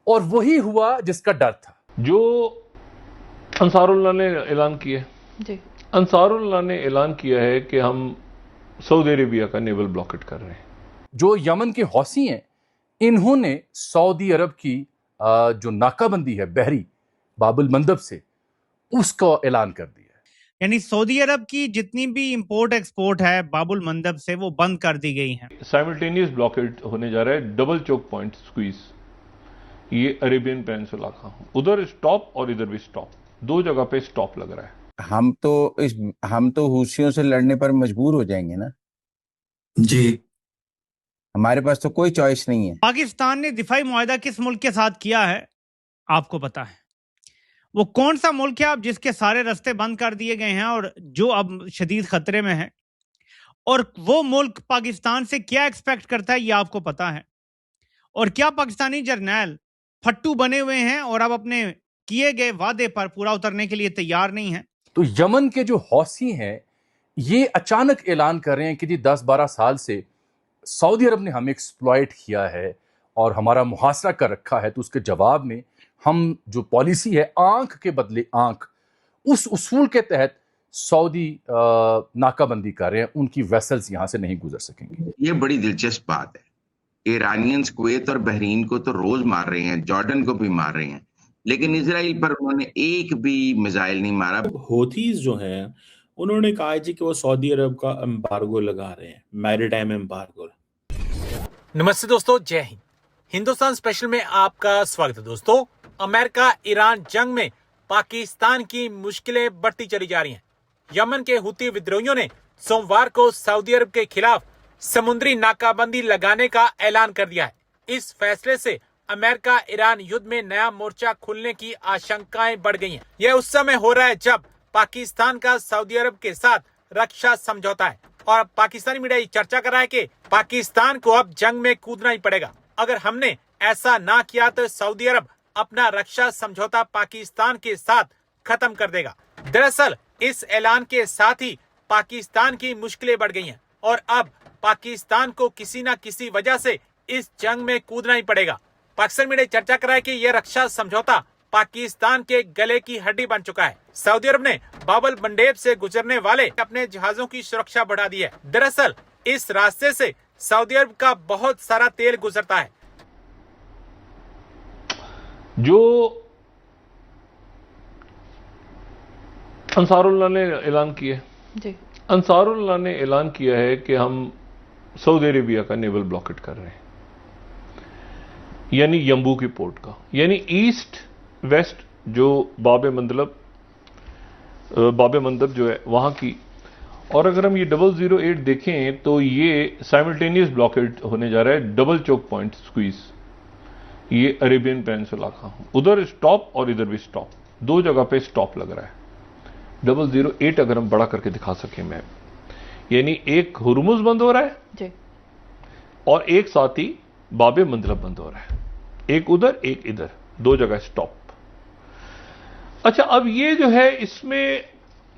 اور وہی ہوا جس کا ڈر تھا. جو انصاراللہ نے اعلان کیا جی انصاراللہ نے اعلان کیا ہے کہ ہم سعودی عربیہ کا نیول بلاکٹ کر رہے ہیں. جو یمن کے حوثی ہیں انہوں نے سعودی عرب کی جو ناکہ بندی ہے بحری باب المندب سے اس کا اعلان کر دیا. یعنی سعودی عرب کی جتنی بھی امپورٹ ایکسپورٹ ہے باب المندب سے وہ بند کر دی گئی ہیں. سائملٹینیس بلاکٹ ہونے جا رہا ہے ڈبل چوک پوائنٹ سکویز. یہ عربین پینسولا کا ادھر اسٹاپ اور ادھر بھی اسٹاپ, دو جگہ پہ اسٹاپ لگ رہا ہے. ہم تو حوثیوں سے لڑنے پر مجبور ہو جائیں گے نا جی. ہمارے پاس تو کوئی چوائس نہیں ہے. پاکستان نے دفاعی معاہدہ کس ملک کے ساتھ کیا ہے آپ کو پتا ہے؟ وہ کون سا ملک ہے اب جس کے سارے راستے بند کر دیے گئے ہیں اور جو اب شدید خطرے میں ہے؟ اور وہ ملک پاکستان سے کیا ایکسپیکٹ کرتا ہے یہ آپ کو پتا ہے؟ اور کیا پاکستانی جرنیل پھٹو بنے ہوئے ہیں اور اب اپنے کیے گئے وعدے پر پورا اترنے کے لیے تیار نہیں ہیں؟ تو یمن کے جو حوثی ہیں یہ اچانک اعلان کر رہے ہیں کہ جی 10-12 سال سے سعودی عرب نے ہمیں ایکسپلائٹ کیا ہے اور ہمارا محاصرہ کر رکھا ہے, تو اس کے جواب میں ہم جو پالیسی ہے آنکھ کے بدلے آنکھ, اس اصول کے تحت سعودی ناکہ بندی کر رہے ہیں, ان کی ویسلز یہاں سے نہیں گزر سکیں گے. یہ بڑی دلچسپ بات ہے. ایرانینز کویت اور بحرین کو تو روز مار رہے ہیں, جارڈن کو بھی مار رہے ہیں, لیکن اسرائیل پر انہوں نے ایک بھی میزائل نہیں مارا. ہوتیز جو ہیں انہوں نے کہا جی کہ وہ سعودی عرب کا امبارگو لگا رہے ہیں, میری ٹائم امبارگو. نمستے دوستو, جے ہند. ہندوستان اسپیشل میں آپ کا سواگت ہے دوستو. امریکہ ایران جنگ میں پاکستان کی مشکلیں بڑھتی چلی جا رہی ہیں. یمن کے ہوتی ودروہیوں نے سوموار کو سعودی عرب کے خلاف سمندری ناکہ بندی لگانے کا اعلان کر دیا ہے. اس فیصلے سے امریکہ ایران یدھ میں نیا مورچہ کھلنے کی آشنکائیں بڑھ گئی ہیں. یہ اس سمے ہو رہا ہے جب پاکستان کا سعودی عرب کے ساتھ رکشا سمجھوتا ہے, اور پاکستانی میڈیا یہ چرچا کر رہا ہے کہ پاکستان کو اب جنگ میں کودنا ہی پڑے گا. اگر ہم نے ایسا نہ کیا تو سعودی عرب اپنا رکشا سمجھوتا پاکستان کے ساتھ ختم کر دے گا. دراصل اس اعلان کے ساتھ ہی پاکستان کی مشکلیں بڑھ گئی ہیں اور اب پاکستان کو کسی نہ کسی وجہ سے اس جنگ میں کودنا ہی پڑے گا. پاکستان میڈیا چرچا کر رہا ہے کہ یہ رکشا سمجھوتا پاکستان کے گلے کی ہڈی بن چکا ہے. سعودی عرب نے باب المندب سے گزرنے والے اپنے جہازوں کی سرکشا بڑھا دی ہے. دراصل اس راستے سے سعودی عرب کا بہت سارا تیل گزرتا ہے. جو انصاراللہ نے اعلان کیا جی انصاراللہ نے اعلان کیا ہے کہ ہم سعودی عربیہ کا نیول بلاکٹ کر رہے ہیں, یعنی یمبو کی پورٹ کا, یعنی ایسٹ ویسٹ جو باب مندب جو ہے وہاں کی. اور اگر ہم یہ 008 دیکھیں تو یہ سائملٹینیس بلاکٹ ہونے جا رہا ہے ڈبل چوک پوائنٹ سکویز. یہ عربین پینسولا کا ادھر اسٹاپ اور ادھر بھی اسٹاپ, دو جگہ پہ اسٹاپ لگ رہا ہے. 008 اگر ہم بڑا کر کے دکھا سکیں میں, یعنی ایک ہرمز بند ہو رہا ہے جی اور ایک ساتھ ہی باب مندب بند ہو رہا ہے, ایک ادھر ایک ادھر, دو جگہ اسٹاپ. اچھا, اب یہ جو ہے اس میں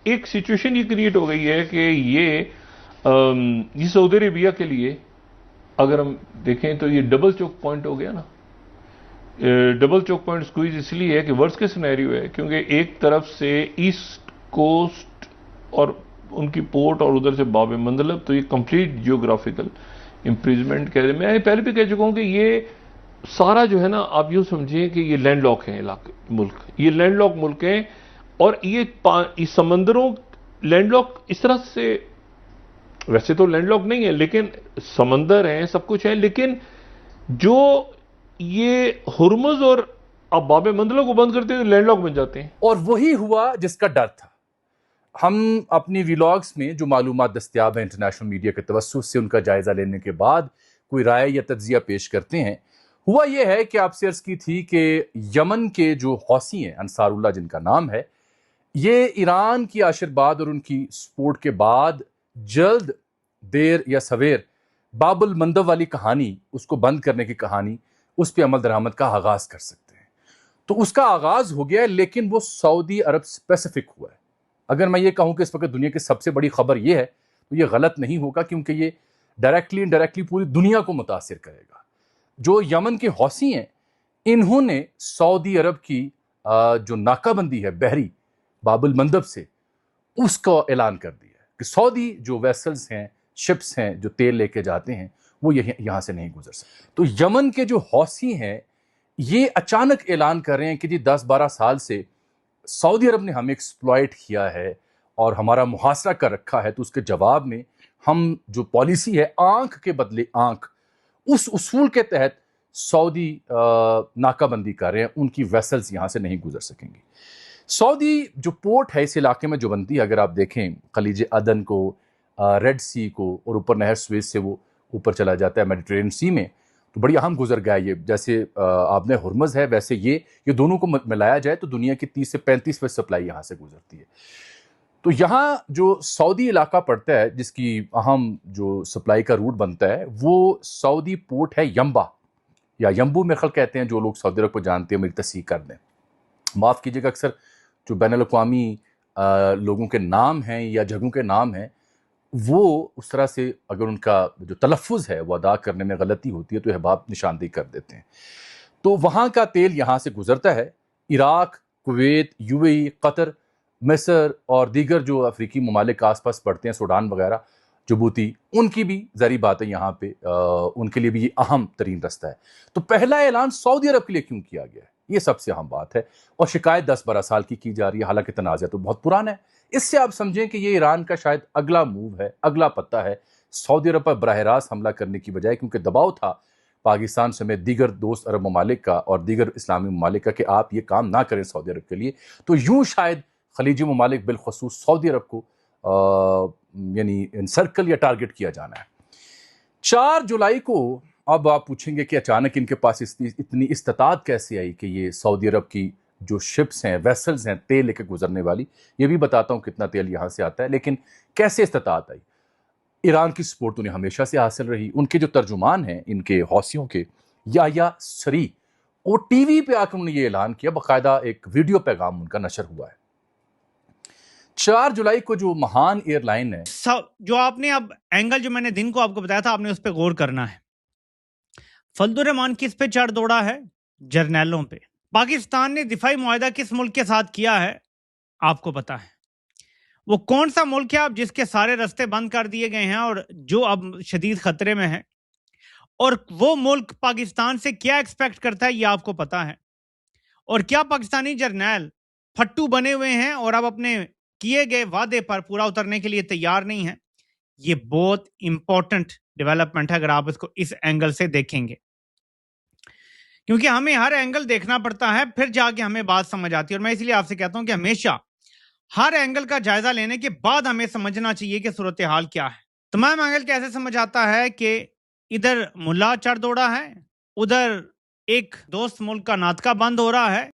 ایک سچویشن یہ کریٹ ہو گئی ہے کہ یہ سعودی عربیہ کے لیے اگر ہم دیکھیں تو یہ ڈبل چوک پوائنٹ ہو گیا نا. ڈبل چوک پوائنٹ سکویز اس لیے ہے کہ ورس کے سینیریو ہے, کیونکہ ایک طرف سے ایسٹ کوسٹ اور ان کی پورٹ اور ادھر سے باب مندب, تو یہ کمپلیٹ جیوگرافیکل امپریزمنٹ کہہ رہے. میں پہلے بھی کہہ چکا ہوں کہ یہ سارا جو ہے نا آپ یوں سمجھیں کہ یہ لینڈ لاک ہیں ملک, یہ لینڈ لاک ملک ہیں. اور یہ سمندروں لینڈ لاک اس طرح سے, ویسے تو لینڈ لاک نہیں ہے لیکن سمندر ہیں, سب کچھ ہے, لیکن جو یہ ہرمز اور اب باب مندب کو بند کرتے ہیں تو لینڈ لاک بن جاتے ہیں. اور وہی ہوا جس کا ڈر تھا. ہم اپنی ویلاگز میں جو معلومات دستیاب ہیں انٹرنیشنل میڈیا کے توسط سے ان کا جائزہ لینے کے بعد کوئی رائے یا تجزیہ پیش کرتے ہیں. ہوا یہ ہے کہ آپ سے عرض کی تھی کہ یمن کے جو حوثی ہیں انصاراللہ جن کا نام ہے, یہ ایران کی آشیرواد اور ان کی سپورٹ کے بعد جلد دیر یا سویر باب المندب والی کہانی, اس کو بند کرنے کی کہانی, اس پہ عمل درآمد کا آغاز کر سکتے ہیں. تو اس کا آغاز ہو گیا ہے, لیکن وہ سعودی عرب اسپیسیفک ہوا ہے. اگر میں یہ کہوں کہ اس وقت دنیا کی سب سے بڑی خبر یہ ہے تو یہ غلط نہیں ہوگا, کیونکہ یہ ڈائریکٹلی انڈائریکٹلی پوری دنیا کو متاثر کرے گا. جو یمن کے حوثی ہیں انہوں نے سعودی عرب کی جو ناکابندی ہے بحری باب المندب سے، اس کا اعلان کر دیا ہے کہ سعودی جو ویسلز ہیں، شپس ہیں جو تیل لے کے جاتے ہیں، وہ یہاں سے نہیں گزر سکتے۔ تو یمن کے جو حوثی ہیں یہ اچانک اعلان کر رہے ہیں کہ جی 10-12 سال سے سعودی عرب نے ہمیں ایکسپلائٹ کیا ہے اور ہمارا محاصرہ کر رکھا ہے، تو اس کے جواب میں ہم جو پالیسی ہے آنکھ کے بدلے آنکھ، اس اصول کے تحت سعودی ناکہ بندی کر رہے ہیں، ان کی ویسلز یہاں سے نہیں گزر سکیں گی۔ سعودی جو پورٹ ہے اس علاقے میں جو بنتی ہے، اگر آپ دیکھیں خلیج عدن کو، ریڈ سی کو، اور اوپر نہر سویز سے وہ اوپر چلا جاتا ہے میڈیٹرینین سی میں، تو بڑی اہم گزرگاہ ہے یہ۔ جیسے آپ نے ہرمز ہے، ویسے یہ دونوں کو ملایا جائے تو دنیا کی 30 سے 35% سپلائی یہاں سے گزرتی ہے۔ تو یہاں جو سعودی علاقہ پڑتا ہے جس کی اہم جو سپلائی کا روٹ بنتا ہے، وہ سعودی پورٹ ہے ینبا یا یمبو میں خل کہتے ہیں، جو لوگ سعودی عرب کو جانتے ہیں میری تصحیح کر دیں، معاف کیجیے گا، اکثر جو بین الاقوامی لوگوں کے نام ہیں یا جگہوں کے نام ہیں وہ اس طرح سے اگر ان کا جو تلفظ ہے وہ ادا کرنے میں غلطی ہوتی ہے تو احباب نشاندہی کر دیتے ہیں۔ تو وہاں کا تیل یہاں سے گزرتا ہے، عراق، کویت، یو اے ای، قطر، مصر اور دیگر جو افریقی ممالک آس پاس پڑتے ہیں، سوڈان وغیرہ، جبوتی، ان کی بھی ظاہری بات ہے یہاں پہ ان کے لیے بھی یہ اہم ترین رستہ ہے۔ تو پہلا اعلان سعودی عرب کے لیے کیوں کیا گیا ہے، یہ سب سے اہم بات ہے، اور شکایت 10-12 سال کی جا رہی ہے، حالانکہ تنازع تو بہت پرانا ہے۔ اس سے آپ سمجھیں کہ یہ ایران کا شاید اگلا موو ہے، اگلا پتہ ہے سعودی عرب پر براہ راست حملہ کرنے کی بجائے، کیونکہ دباؤ تھا پاکستان سمیت دیگر دوست عرب ممالک کا اور دیگر اسلامی ممالک کا کہ آپ یہ کام نہ کریں سعودی عرب کے لیے، تو یوں شاید خلیجی ممالک بالخصوص سعودی عرب کو یعنی انسرکل یا ٹارگٹ کیا جانا ہے۔ 4 جولائی کو اب آپ پوچھیں گے کہ اچانک ان کے پاس اتنی استطاعت کیسے آئی کہ یہ سعودی عرب کی جو شپس ہیں، ویسلز ہیں تیل لے کے گزرنے والی، یہ بھی بتاتا ہوں کتنا تیل یہاں سے آتا ہے، لیکن کیسے استطاعت آئی؟ ایران کی سپورٹ انہیں ہمیشہ سے حاصل رہی۔ ان کے جو ترجمان ہیں ان کے حوثیوں کے، یا سری، وہ ٹی وی پہ آ کر انہوں نے یہ اعلان کیا، باقاعدہ ایک ویڈیو پیغام ان کا نشر ہوا ہے۔ 4 جولائی کو جو مہان ایئر لائن ہے، جو آپ نے اب اینگل جو میں نے دن کو آپ کو بتایا تھا، آپ نے اس پہ غور کرنا ہے۔ فضل الرحمان کس پہ چڑھ دوڑا ہے؟ جرنیلوں پہ۔ پاکستان نے دفاعی معاہدہ کس ملک کے ساتھ کیا ہے آپ کو پتا ہے؟ وہ کون سا ملک ہے اب جس کے سارے رستے بند کر دیے گئے ہیں اور جو اب شدید خطرے میں ہے، اور وہ ملک پاکستان سے کیا ایکسپیکٹ کرتا ہے یہ آپ کو پتا ہے؟ اور کیا پاکستانی جرنیل پھٹو بنے ہوئے ہیں اور اب اپنے کیے گئے وعدے پر پورا اترنے کے لیے تیار نہیں ہیں؟ یہ بہت امپورٹنٹ ڈیولپمنٹ ہے اگر آپ اس کو اس اینگل سے دیکھیں گے، کیونکہ ہمیں ہر اینگل دیکھنا پڑتا ہے، پھر جا کے ہمیں بات سمجھ آتی ہے۔ اور میں اس لیے آپ سے کہتا ہوں کہ ہمیشہ ہر اینگل کا جائزہ لینے کے بعد ہمیں سمجھنا چاہیے کہ صورتحال کیا ہے۔ تمام اینگل کیسے سمجھ آتا ہے کہ ادھر ملا چڑھ دوڑا ہے، ادھر ایک دوست ملک کا ناطقہ بند ہو رہا ہے،